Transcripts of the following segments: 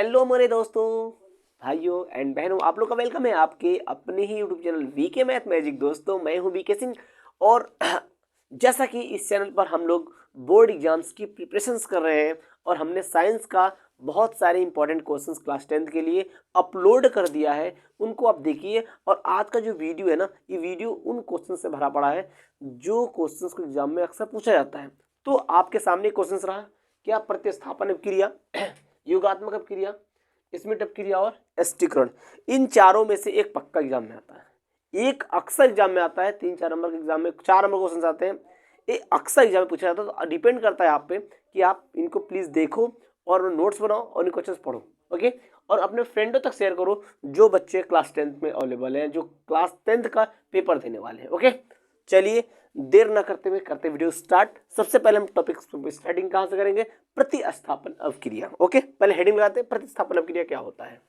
Hello मेरे दोस्तों, भाइयों एंड बहनों, आप लोग का वेलकम है आपके अपने ही YouTube channel VK math magic. दोस्तों मैं हूं वीके सिंह और जैसा कि इस चैनल पर हम लोग बोर्ड एग्जाम्स की प्रिपरेशंस कर रहे हैं और हमने साइंस का बहुत सारे इंपॉर्टेंट क्वेश्चंस क्लास 10th के लिए अपलोड कर दिया है, उनको आप देखिए। और आज का जो वीडियो है ना, ये वीडियो उन क्वेश्चन से भरा पड़ा है जो क्वेश्चंस को एग्जाम में अक्सर पूछा जाता है। तो आपके सामने क्वेश्चंस रहा क्या, प्रतिस्थापन अपक्रिया, योगात्मक अपक्रिया, स्मिट अपक्रिया और स्टिकरण। इन चारों में से एक पक्का एग्जाम में आता है, एक अक्सर एग्जाम में आता है। 3-4 नंबर के एग्जाम में 4 नंबर क्वेश्चन आते हैं, ये अक्सर एग्जाम में पूछा जाता है। तो डिपेंड करता है आप पे कि आप इनको प्लीज देखो और नोट्स बनाओ और इन क्वेश्चन पढ़ो, ओके। और अपने फ्रेंडों तक शेयर करो जो बच्चे क्लास 10th में अवेलेबल हैं, जो क्लास 10th का पेपर देने वाले हैं, ओके। चलिए देर न करते हुए करते वीडियो स्टार्ट। सबसे पहले हम टॉपिक स्टार्टिंग कहां से करेंगे, प्रतिस्थापन अपक्रिया, ओके। पहले हेडिंग लगाते हैं, प्रतिस्थापन अपक्रिया क्या होता है।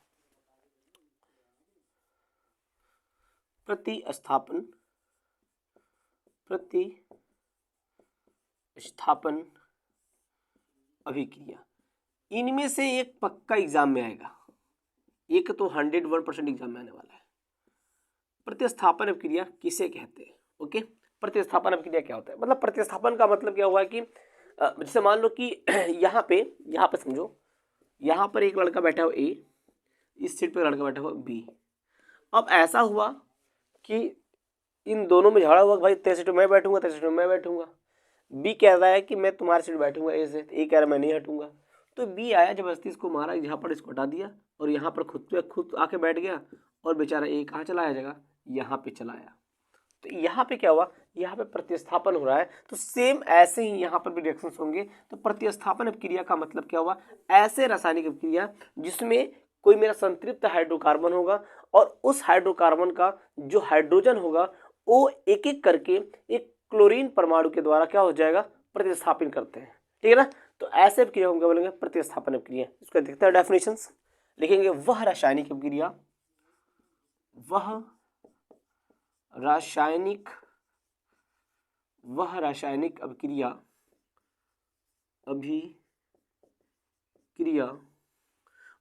प्रतिस्थापन अभिक्रिया, इनमें से एक पक्का एग्जाम में आएगा, एक तो 101% एग्जाम में आने वाला है। प्रतिस्थापन अपक्रिया किसे कहते हैं, ओके। प्रतिस्थापन अपक्रिया क्या होता है, मतलब प्रतिस्थापन का मतलब क्या हुआ कि जैसे मान लो कि यहाँ पे समझो, यहाँ पर एक लड़का बैठा हुआ ए, इस सीट पे लड़का बैठा हुआ बी। अब ऐसा हुआ कि इन दोनों में झगड़ा हुआ, भाई तेरे सीट में मैं बैठूंगा, तेरे सीट में मैं बैठूंगा। बी कह रहा है कि मैं तुम्हारे सीट बैठूंगा ए से, ए कह रहा है मैं नहीं हटूंगा। तो बी आया, जबरदस्ती इसको मारा, यहाँ पर इसको हटा दिया और यहाँ पर खुद आके बैठ गया और बेचारा ए कहाँ चला आया, जगह यहाँ पे चला आया। तो यहाँ पे क्या हुआ, यहाँ पे प्रतिस्थापन हो रहा है। तो सेम ऐसे ही यहाँ पर भी रिएक्शंस होंगे। तो प्रतिस्थापन अपक्रिया का मतलब क्या हुआ, ऐसे रासायनिक अपक्रिया जिसमें कोई मेरा संतृप्त हाइड्रोकार्बन होगा और उस हाइड्रोकार्बन का जो हाइड्रोजन होगा वो एक एक करके एक क्लोरीन परमाणु के द्वारा क्या हो जाएगा, प्रतिस्थापित करते हैं, ठीक है ना। तो ऐसे अपक्रिया को क्या बोलेंगे, प्रतिस्थापन अपक्रिया। इसका देखते हैं डेफिनेशंस, लिखेंगे वह रासायनिक अपक्रिया, वह रासायनिक अभिक्रिया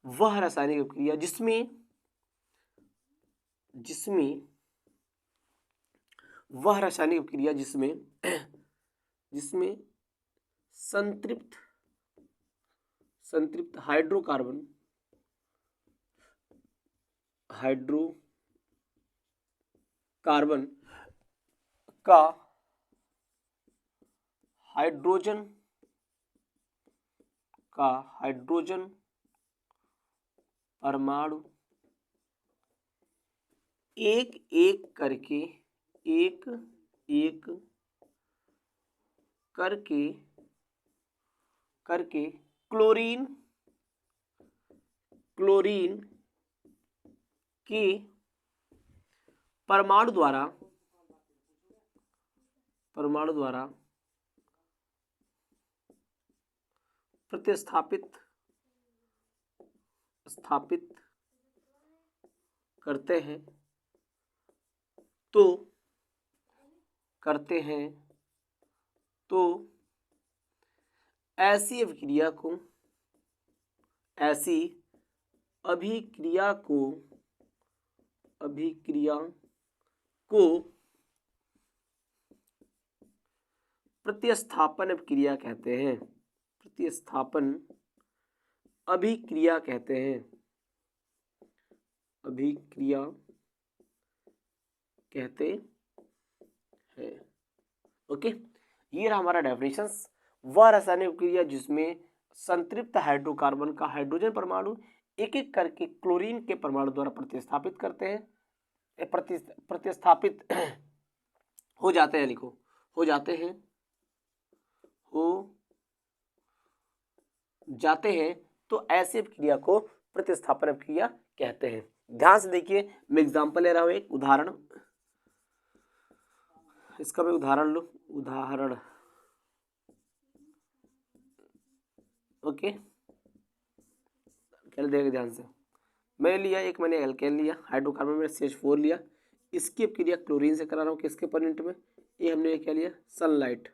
वह रासायनिक अभिक्रिया जिसमें संतृप्त हाइड्रोकार्बन का हाइड्रोजन परमाणु एक एक करके क्लोरीन के परमाणु द्वारा प्रतिस्थापित करते हैं तो ऐसी अभिक्रिया को प्रतिस्थापन अभिक्रिया कहते हैं। ओके, ये रहा हमारा डेफिनेशंस। वह रासायनिक अभिक्रिया जिसमें संतृप्त हाइड्रोकार्बन का हाइड्रोजन परमाणु एक एक करके क्लोरीन के परमाणु द्वारा प्रतिस्थापित करते हैं, प्रतिस्थापित हो जाते हैं, लिखो हो जाते हैं। तो ऐसी अभिक्रिया को प्रतिस्थापन अभिक्रिया कहते हैं। ध्यान से देखिए, मैं एग्जांपल ले रहा हूं, एक उदाहरण, इसका मैं उदाहरण लो, उदाहरण, ओके। क्या देखिए ध्यान से, मैं लिया एक, मैंने एल्केन लिया, हाइड्रोकार्बन में CH4 लिया, इसकी अभिक्रिया क्लोरीन से करा रहा हूँ किसके अपोनेंट में, ये हमने क्या लिया, सनलाइट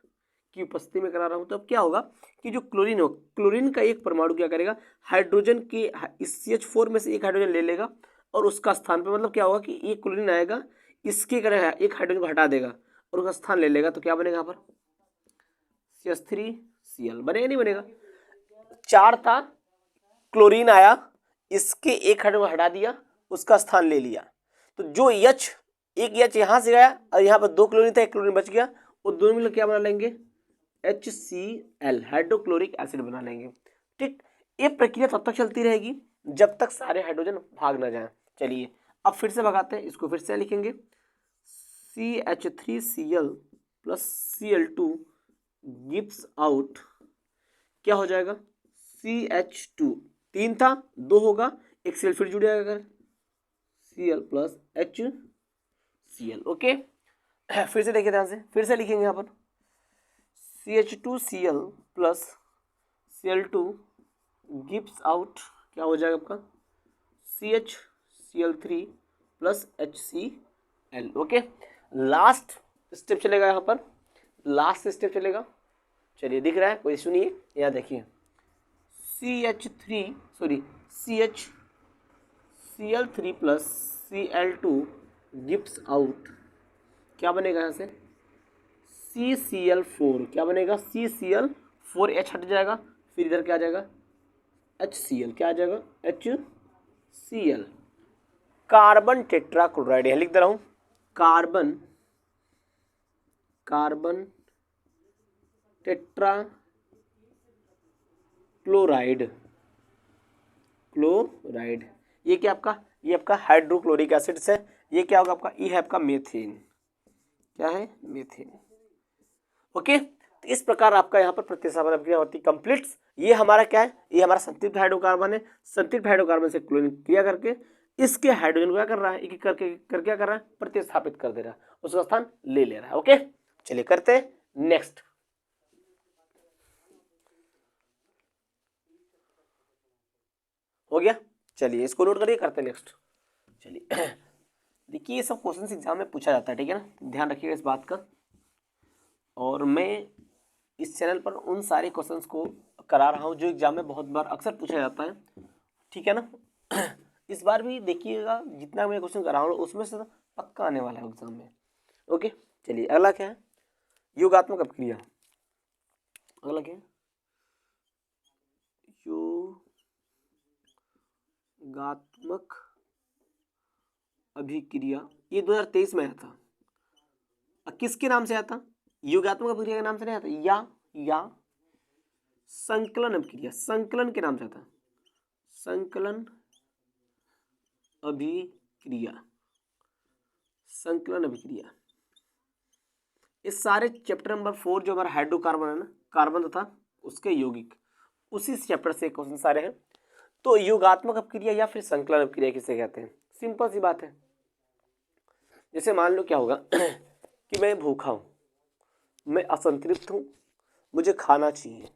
की उपस्थिति में करा रहा हूं, तो अब क्या होगा कि जो क्लोरीन हो, क्लोरीन का एक परमाणु क्या करेगा, हाइड्रोजन के इस CH4 में से एक हाइड्रोजन ले लेगा और उसका स्थान पे, मतलब क्या होगा कि एक क्लोरीन आएगा, इसके करेगा एक हाइड्रोजन को हटा देगा और उसका स्थान ले लेगा, तो क्या बनेगा यहाँ पर CH3Cl। बनेगा नहीं बनेगा? 4 था, क्लोरीन आया, इसके एक हाइड्रोजन को हटा दिया, उसका स्थान ले लिया, तो जो H, एक H यहाँ से गया और यहाँ पर 2 क्लोरीन था, एक क्लोरीन बच गया, वो दोनों मिलकर क्या बना लेंगे, HCl, हाइड्रोक्लोरिक एसिड बना लेंगे। ठीक, ये प्रक्रिया तब तक चलती रहेगी जब तक सारे हाइड्रोजन भाग ना जाए। चलिए अब फिर से भगाते हैं, इसको फिर से लिखेंगे, CH3Cl plus Cl2 gives out, क्या हो जाएगा, CH2, 3 था 2 होगा, एक Cl फिर जुड़ जाएगा, अगर Cl प्लस HCl। ओके, फिर से देखिए ध्यान से, फिर से लिखेंगे यहाँ पर CH2Cl plus Cl2 gives out, क्या हो जाएगा आपका CHCl3 plus HCl। Okay, last step चलेगा यहाँ पर, लास्ट स्टेप चलेगा। चलिए दिख रहा है, कोई इशू नहीं है, यहाँ देखिए CHCl3 plus Cl2 gives out, क्या बनेगा यहाँ से CCl4, क्या बनेगा CCl4, H हट जाएगा, फिर इधर क्या आ जाएगा HCl, क्या आ जाएगा HCl, कार्बन टेट्राक्लोराइड, लिख दे रहा हूं, कार्बन टेट्राक्लोराइड, ये क्या आपका, ये आपका हाइड्रोक्लोरिक एसिड है, ये क्या होगा आपका, ये है आपका मीथेन, क्या है मीथेन। ओके, तो इस प्रकार आपका यहाँ पर प्रतिस्थापन अभिक्रिया होती कंप्लीट। ये हमारा क्या है, ये हमारा संतृप्त हाइड्रोकार्बन है, संतृप्त हाइड्रोकार्बन से क्लोरीन क्रिया करके इसके हाइड्रोजन को क्या कर रहा है, एक करके क्या कर रहा है, प्रतिस्थापित कर दे रहा है, उसका स्थान ले ले रहा है। ओके, चलिए करते हैं नेक्स्ट। हो गया, चलिए इसको नोट करिए, करते हैं नेक्स्ट। चलिए देखिए, ये सब क्वेश्चन एग्जाम में पूछा जाता है, ठीक है ना, ध्यान रखिएगा इस बात का। और मैं इस चैनल पर उन सारे क्वेश्चंस को करा रहा हूँ जो एग्जाम में बहुत बार अक्सर पूछा जाता है, ठीक है ना। इस बार भी देखिएगा, जितना मैं क्वेश्चन करा हूँ उसमें से पक्का आने वाला है एग्जाम में। ओके, चलिए अगला क्या है, योगात्मक अभिक्रिया। अगला क्या है, योगात्मक अभिक्रिया, ये 2023 में आया था। किसके नाम से आया था, योगात्मक अभिक्रिया के नाम से नहीं आता, या संकलन अभिक्रिया, संकलन के नाम से आता, संकलन अभिक्रिया, संकलन अभिक्रिया। इस सारे चैप्टर नंबर 4 जो हमारा हाइड्रोकार्बन है ना, कार्बन तथा उसके यौगिक, उसी चैप्टर से क्वेश्चन सारे हैं। तो योगात्मक अभिक्रिया या फिर संकलन अभिक्रिया किसे कहते हैं, सिंपल सी बात है। जैसे मान लो क्या होगा कि मैं भूखा हूं, मैं असंतृप्त हूं, मुझे खाना चाहिए,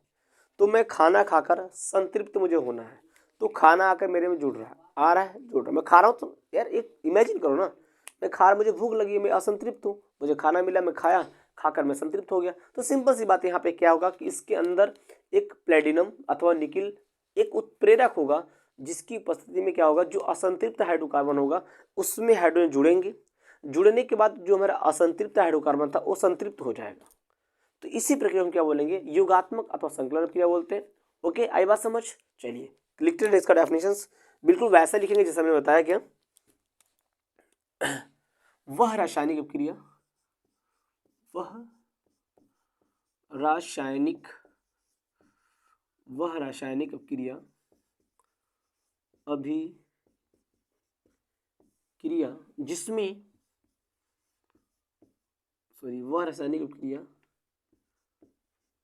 तो मैं खाना खाकर संतृप्त मुझे होना है, तो खाना आकर मेरे में जुड़ रहा है, आ रहा है, जुड़ रहा है, मैं खा रहा हूँ, तो यार एक इमेजिन करो ना, मैं खा रहा, मुझे भूख लगी, मैं असंतृप्त हूँ, मुझे खाना मिला, मैं खाया, खाकर मैं संतृप्त हो गया। तो सिंपल सी बात यहाँ पे क्या होगा कि इसके अंदर एक प्लेटिनम अथवा निकिल एक उत्प्रेरक होगा, जिसकी उपस्थिति में क्या होगा, जो असंतृप्त हाइड्रोकार्बन होगा उसमें हाइड्रोजन जुड़ेंगे, जुड़ने के बाद जो हमारा असंतृप्त हाइड्रोकार्बन था वो संतृप्त हो जाएगा। तो इसी प्रक्रिया हम क्या बोलेंगे, योगात्मक अथवा संकलन क्रिया बोलते हैं। ओके, आई बात समझ। चलिए लिखते हैं इसका डेफिनेशंस, बिल्कुल वैसा लिखेंगे जैसा मैंने बताया। क्या, वह रासायनिक अभिक्रिया, वह रासायनिक अभिक्रिया जिसमें वह रासायनिक अभिक्रिया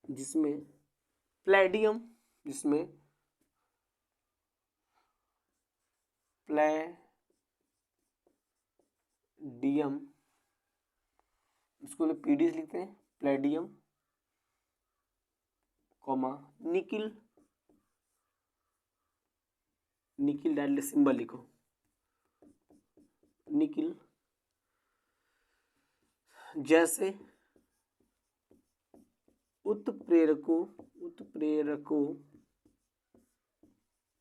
जिसमें प्लेडियम, इसको पीडीएस लिखते हैं, प्लेडियम कॉमा निकिल डाल ले, सिंबल लिखो, निकिल जैसे उत्प्रेरकों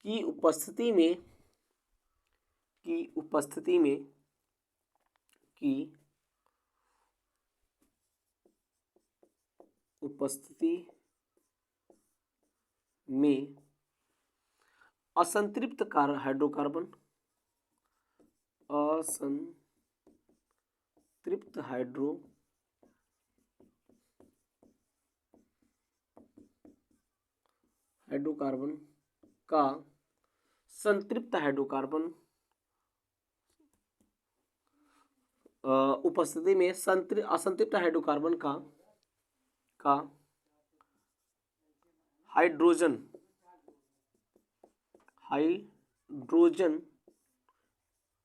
की उपस्थिति में असंतृप्त हाइड्रोकार्बन का संतृप्त हाइड्रोकार्बन उपस्थिति में असंतृप्त हाइड्रोकार्बन का हाइड्रोजन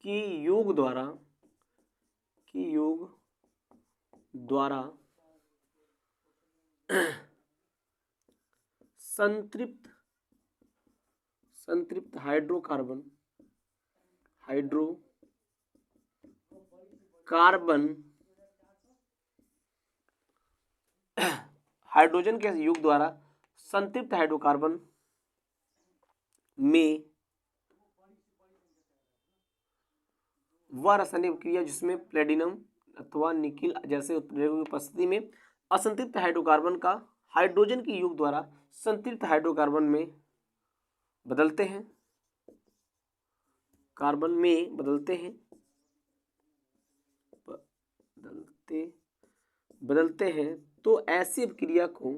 की योग द्वारा संतृप्त हाइड्रोकार्बन हाइड्रोजन के योग द्वारा संतृप्त हाइड्रोकार्बन में वह रासायनिक क्रिया जिसमें प्लेटिनम अथवा निकिल जैसे उत्प्रेरकों की उपस्थिति में असंतृप्त हाइड्रोकार्बन का हाइड्रोजन के योग द्वारा संतृप्त हाइड्रोकार्बन में बदलते हैं तो ऐसी अभिक्रिया को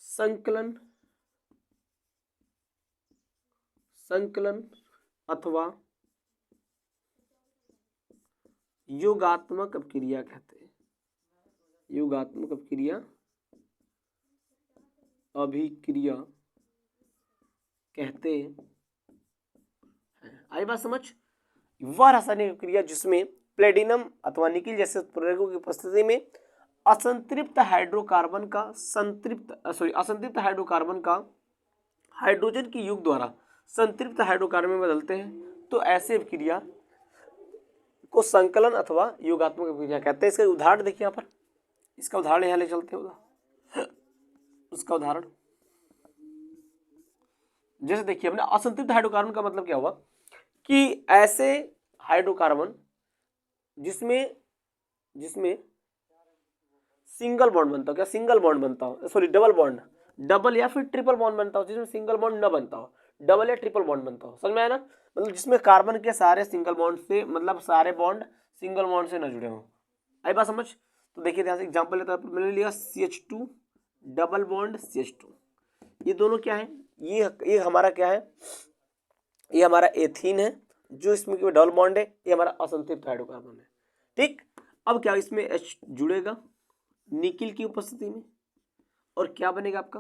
संकलन अथवा योगात्मक अभिक्रिया कहते हैं। आई बात समझ? वह रासायनिक क्रिया जिसमें प्लेटिनम अथवा निकिल जैसे उत्प्रेरकों की उपस्थिति में असंतृप्त हाइड्रोकार्बन का हाइड्रोजन की योग द्वारा संतृप्त हाइड्रोकार्बन में बदलते हैं तो ऐसे अभिक्रिया को संकलन अथवा योगात्मक अभिक्रिया कहते हैं। इसका उदाहरण देखिए यहाँ पर, इसका उदाहरण यहाँ ले चलते हैं। उसका उदाहरण जैसे देखिए अपने असंतृप्त हाइड्रोकार्बन का मतलब क्या हुआ कि ऐसे हाइड्रोकार्बन जिसमें सिंगल बॉन्ड बनता हो, डबल या फिर ट्रिपल बॉन्ड बनता हो, जिसमें सिंगल बॉन्ड न बनता हो, डबल या ट्रिपल बॉन्ड बनता हो। समझ में आया ना? मतलब जिसमें कार्बन के सारे सिंगल बॉन्ड से सारे बॉन्ड सिंगल बॉन्ड से न जुड़े हों। आई बात समझ? तो देखिए ध्यान से एग्जांपल लेता है, मैंने लिया CH2 डबल बॉन्ड CH2। ये दोनों क्या है? ये हमारा क्या है? ये हमारा एथीन है जो इसमें डबल बॉन्ड है। ये हमारा असंतृप्त हाइड्रोकार्बन है। ठीक, अब क्या इसमें H जुड़ेगा निकिल की उपस्थिति में और क्या बनेगा आपका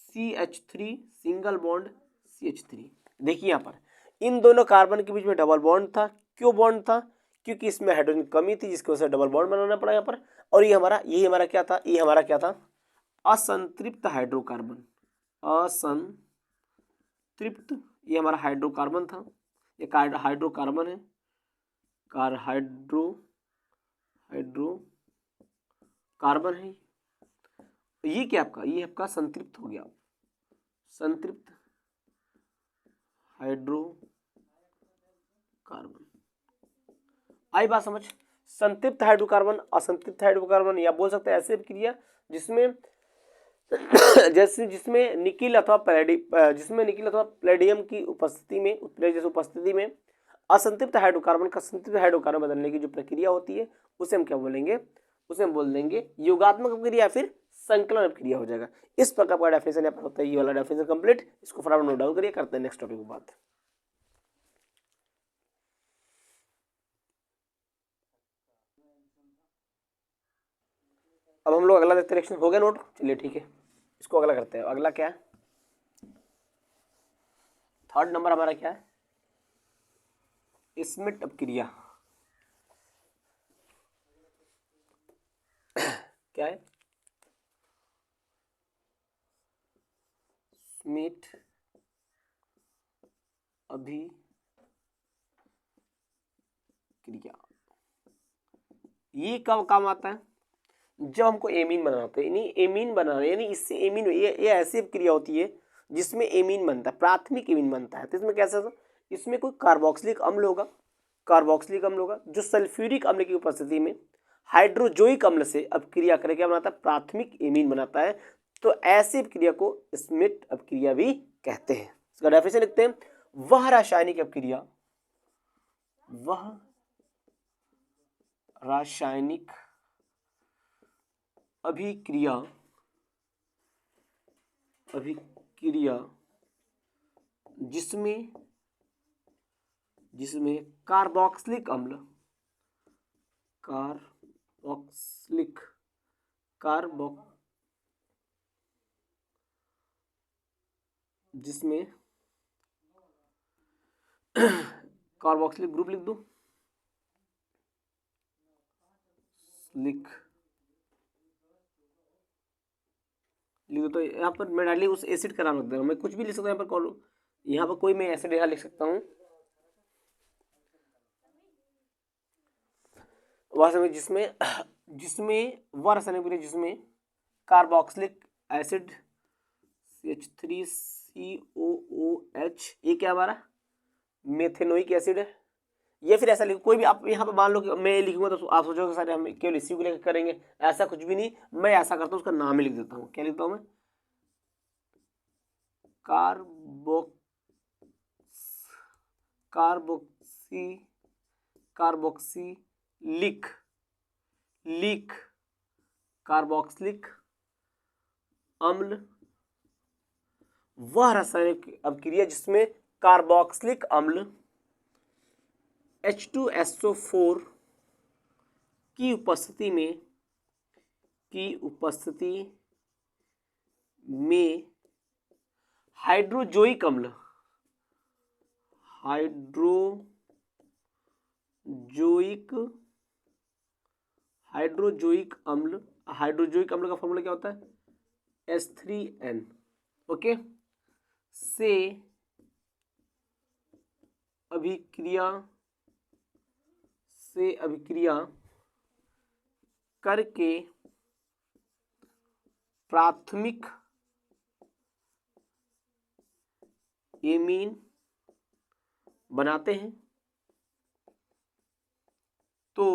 CH3 सिंगल बॉन्ड CH3। देखिए यहाँ पर इन दोनों कार्बन के बीच में डबल बॉन्ड था। क्यों बॉन्ड था? क्योंकि इसमें हाइड्रोजन कमी थी जिसकी वजह से डबल बॉन्ड बनाना पड़ा यहाँ पर। और ये हमारा क्या था? असंतृप्त हाइड्रोकार्बन। ये हमारा हाइड्रोकार्बन था, ये हाइड्रोकार्बन है, हाइड्रोकार्बन है। ये क्या आपका? ये आपका संतृप्त हो गया, संतृप्त हाइड्रोकार्बन। आई बात समझ? संतृप्त हाइड्रोकार्बन, असंतृप्त हाइड्रोकार्बन, या बोल सकते हैं ऐसे क्रिया जिसमें जिसमें निकिल अथवा प्लेडियम की उपस्थिति में असंतृप्त हाइड्रोकार्बन का संतृप्त हाइड्रोकार्बन बदलने की जो प्रक्रिया होती है उसे हम क्या बोलेंगे? उसे हम बोल देंगे योगात्मक अभिक्रिया या फिर संकलन अभिक्रिया हो जाएगा। इस प्रकार का डेफिनेशन यहाँ पर होता है। ये वाला डेफिनेशन कंप्लीट, इसको फटाफट नोट डाउन करिए, करते हैं नेक्स्ट टॉपिक की बात। अब हम लोग अगला देखते हैं। रिएक्शन हो गया नोट? चलिए ठीक है, इसको अगला करते हैं। अगला क्या है? थर्ड नंबर हमारा क्या है? स्मिट अपक्रिया। क्या है? स्मिट अभिक्रिया। ये कब काम आता है? जब हमको एमीन बनाना होता है, यानी एमीन बनाना, यानी इससे एमीन, ये ऐसी क्रिया होती है जिसमें एमीन बनता है, प्राथमिक एमीन बनता है। तो इसमें कैसा होगा, इसमें कोई कार्बोक्सिलिक अम्ल होगा, कार्बोक्सिलिक अम्ल होगा जो सल्फ्यूरिक अम्ल की उपस्थिति में हाइड्रोजोइक अम्ल से अपक्रिया करके क्या बनाता है, प्राथमिक एमीन बनाता है। तो ऐसी अपक्रिया को स्मिथ अपक्रिया भी कहते हैं। इसका डेफिनेशन लिखते हैं, वह रासायनिक अपक्रिया, वह रासायनिक अभिक्रिया जिसमें कार्बोक्सिलिक अम्ल, जिसमें कार्बोक्सिलिक ग्रुप लिख दो, लिख दो। तो यहाँ पर मैं डाली उस एसिड का नाम रख दे रहा हूँ, मैं कुछ भी लिख सकता हूँ यहाँ पर, यहाँ पर कोई मैं एसिड यहाँ लिख सकता हूँ। वास्तव जिसमें वह रासायनिक क्रिया जिसमें कार्बोक्सिलिक एसिड CH3COOH, ये क्या हमारा मेथेनोइक एसिड है। या फिर ऐसा लिखो, कोई भी आप यहाँ पे मान लो कि मैं लिखूंगा तो आप सोचोगे सारे हम केवल इसी को लेकर करेंगे, ऐसा कुछ भी नहीं। मैं ऐसा करता हूँ, उसका नाम ही लिख देता हूँ। क्या लिखता हूँ मैं, कार्बोक्सिलिक अम्ल, वह रासायनिक अपक्रिया जिसमें कार्बोक्सिलिक अम्ल H2SO4 की उपस्थिति में हाइड्रोजोइक अम्ल का फॉर्मूला क्या होता है, H3N, ओके, से अभिक्रिया करके प्राथमिक एमीन बनाते हैं। तो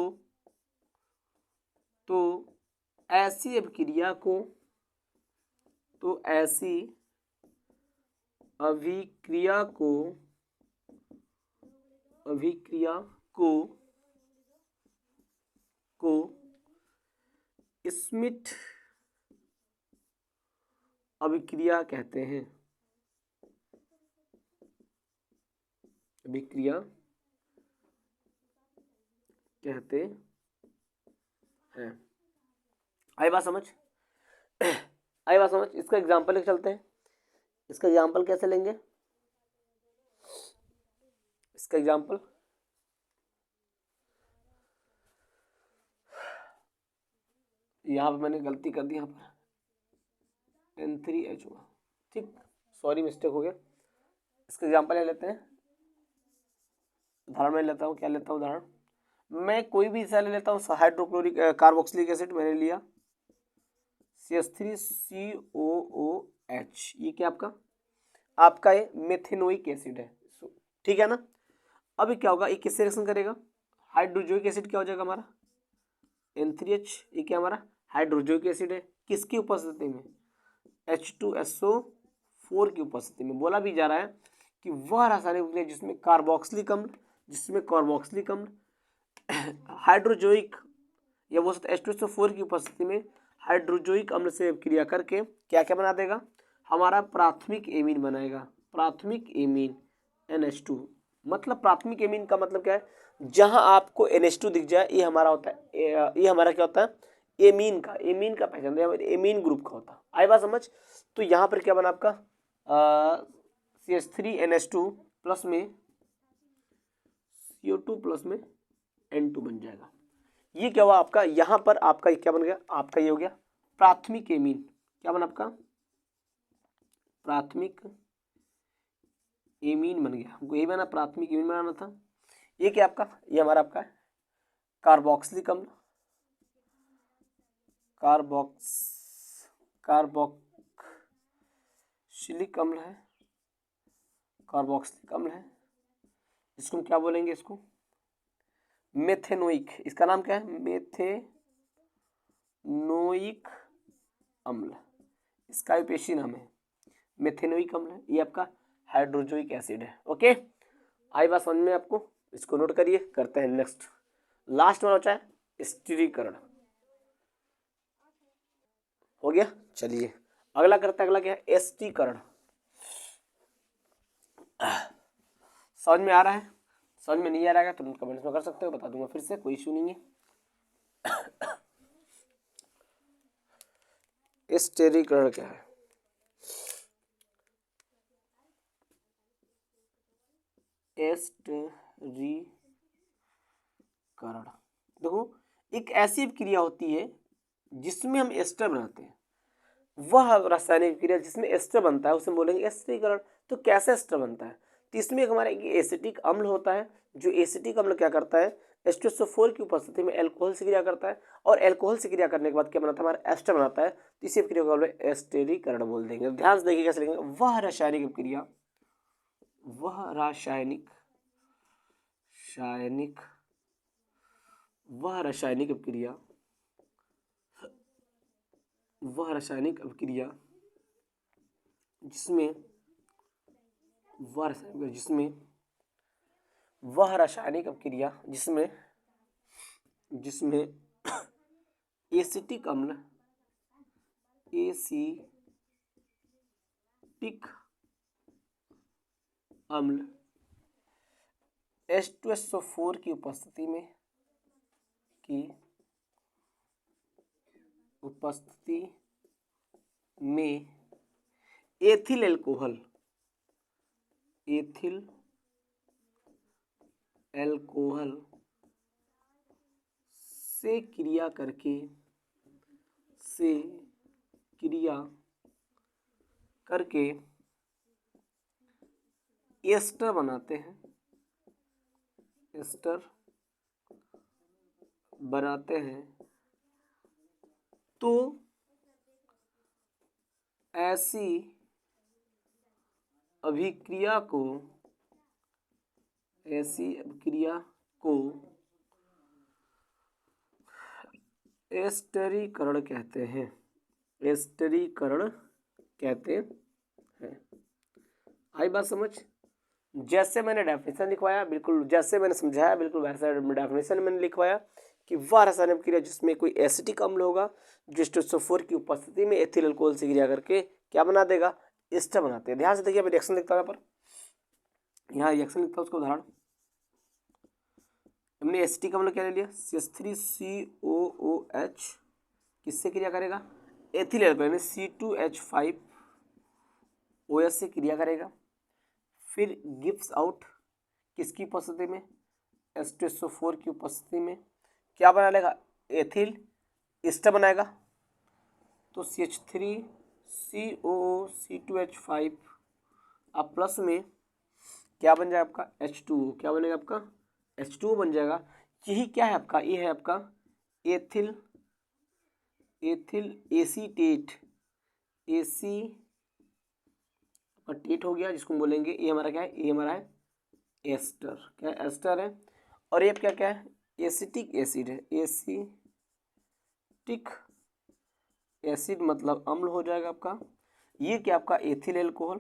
ऐसी अभिक्रिया को स्मिथ अभिक्रिया कहते हैं। आई बात समझ? इसका एग्जाम्पल लेके चलते हैं। इसका एग्जाम्पल कैसे लेंगे? इसका एग्जाम्पल यहाँ पर मैंने गलती कर दी, यहाँ पर N3H हुआ, ठीक, सॉरी मिस्टेक हो गया। इसका एग्जाम्पल ले लेते हैं, उदाहरण में लेता हूँ। क्या लेता हूँ उदाहरण? मैं कोई भी ले लेता हूँ, हाइड्रोक्लोरिक कार्बोक्सिलिक एसिड मैंने लिया CH3COOH, ये क्या आपका ये मेथेनोइक एसिड है, ठीक है ना। अभी क्या होगा, ये किससे रिएक्शन करेगा, हाइड्रोजोइक एसिड क्या हो जाएगा हमारा N3H, ये क्या हमारा हाइड्रोजोइक एसिड है, किसकी उपस्थिति में, H2SO4 की उपस्थिति में। बोला भी जा रहा है कि वह रासायनिक क्रिया जिसमें कार्बोक्सिलिक अम्ल हाइड्रोजोइक या वो H2SO4 की उपस्थिति में हाइड्रोजोइक अम्ल से क्रिया करके क्या क्या बना देगा, हमारा प्राथमिक एमीन बनाएगा। प्राथमिक एमीन NH2, मतलब प्राथमिक एमीन का मतलब क्या है, जहां आपको NH2 दिख जाए ये हमारा होता है, ये हमारा क्या होता है, एमीन का पहचान, एमीन ग्रुप का होता है। आई बात समझ? तो यहाँ पर क्या बना आपका CH3NH2 प्लस में CO2 प्लस में N2 बन जाएगा। ये क्या हुआ आपका, यहाँ पर आपका क्या बन गया, आपका ये हो गया प्राथमिक एमीन। क्या बना आपका प्राथमिक एमीन बन गया, हमको ये बना प्राथमिक एमीन बनाना था। ये क्या आपका, ये हमारा आपका है कार्बोक्सिलिक अम्ल, कार्बोक्सिलिक अम्ल है, कार्बोक्सिलिक अम्ल है। इसको हम क्या बोलेंगे, इसको मेथेनोइक, इसका नाम क्या है मेथेनोइक अम्ल, इसका विपेशी नाम है मेथेनोइक अम्ल है। ये आपका हाइड्रोजोइक एसिड है। ओके, आई बात समझ में आपको, इसको नोट करिए। करते हैं नेक्स्ट, लास्ट वाला बचा है स्थिरीकरण। हो गया, चलिए अगला करते हैं। अगला क्या है, एस्टीकरण। समझ में आ रहा है, समझ में नहीं आ रहा है तो कमेंट्स में कर सकते हो, बता दूंगा फिर से, कोई इशू नहीं है। स्थिरीकरण क्या है, स्थिरीकरण देखो एक ऐसी क्रिया होती है जिसमें हम एस्टर बनाते हैं, वह रासायनिक क्रिया जिसमें एस्टर बनता है उसे बोलेंगे एस्टरीकरण। तो कैसे एस्टर बनता है, तो इसमें हमारा एक एसिटिक अम्ल होता है, जो एसिटिक अम्ल क्या करता है, H2SO4 की उपस्थिति में अल्कोहल से क्रिया करता है, और अल्कोहल से क्रिया करने के बाद क्या बनाता है, हमारा एस्टर बनाता है। तो इसी क्रिया को एस्टरीकरण बोल देंगे। ध्यान से देखिए कैसे लिखेंगे, वह रासायनिक क्रिया, वह रासायनिक अभिक्रिया, वह रासायनिक अभिक्रिया जिसमें वह रासायनिक अभिक्रिया जिसमें एसिटिक अम्ल H2SO4 की उपस्थिति में एथिल अल्कोहल से क्रिया करके एस्टर बनाते हैं, तो ऐसी अभिक्रिया को एस्टरीकरण कहते हैं। आई बात समझ, जैसे मैंने डेफिनेशन लिखवाया बिल्कुल, जैसे मैंने समझाया बिल्कुल वैसा डेफिनेशन मैंने लिखवाया कि वह रासायनिक क्रिया जिसमें कोई एसिटिक अम्ल होगा जो H2SO4 की उपस्थिति में एथिल अल्कोहल से क्रिया करके क्या बना देगा, एस्टर बनाते हैं। ध्यान से देखिए, मैं रिएक्शन लिखता हूँ यहाँ रिएक्शन लिखता हूँ, उसको उदाहरण हमने एसिटिक अम्ल क्या ले लिया, CH3COOH किससे क्रिया करेगा, एथिल अल्कोहल C2H5OH से क्रिया करेगा, फिर गिव्स आउट किसकी उपस्थिति में, H2SO4 की उपस्थिति में क्या बना लेगा, एथिल एस्टर बनाएगा। तो CH3COO C2H5 अब प्लस में क्या बन जाएगा आपका H2O, क्या बनेगा आपका H2O बन जाएगा। यही क्या है आपका, ये है आपका एथिल एसीटेट हो गया, जिसको हम बोलेंगे ये हमारा क्या है, ये हमारा है एस्टर, क्या है एस्टर है। और ये क्या है, एसिटिक एसिड है, एसिटिक एसिड मतलब अम्ल हो जाएगा आपका। ये क्या आपका एथिल अल्कोहल,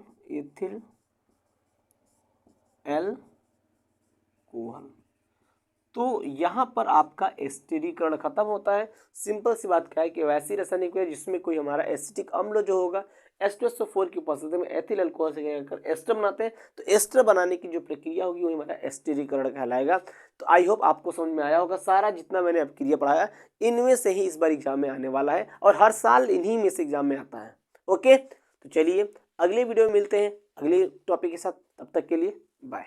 तो यहाँ पर आपका एस्टरीकरण खत्म होता है। सिंपल सी बात क्या है कि वैसी रासायनिक क्रिया जिसमें कोई हमारा एसिटिक अम्ल जो होगा H2SO4 की उपस्थिति में एथिल अल्कोहल से क्रिया कर एस्टर बनाते हैं, तो एस्टर बनाने की जो प्रक्रिया होगी वो हमारा एस्टरीकरण कहलाएगा। तो आई होप आपको समझ में आया होगा, सारा जितना मैंने अब क्रिया पढ़ाया इनमें से ही इस बार एग्जाम में आने वाला है, और हर साल इन्हीं में से एग्जाम में आता है। ओके, तो चलिए अगले वीडियो में मिलते हैं अगले टॉपिक के साथ, तब तक के लिए बाय।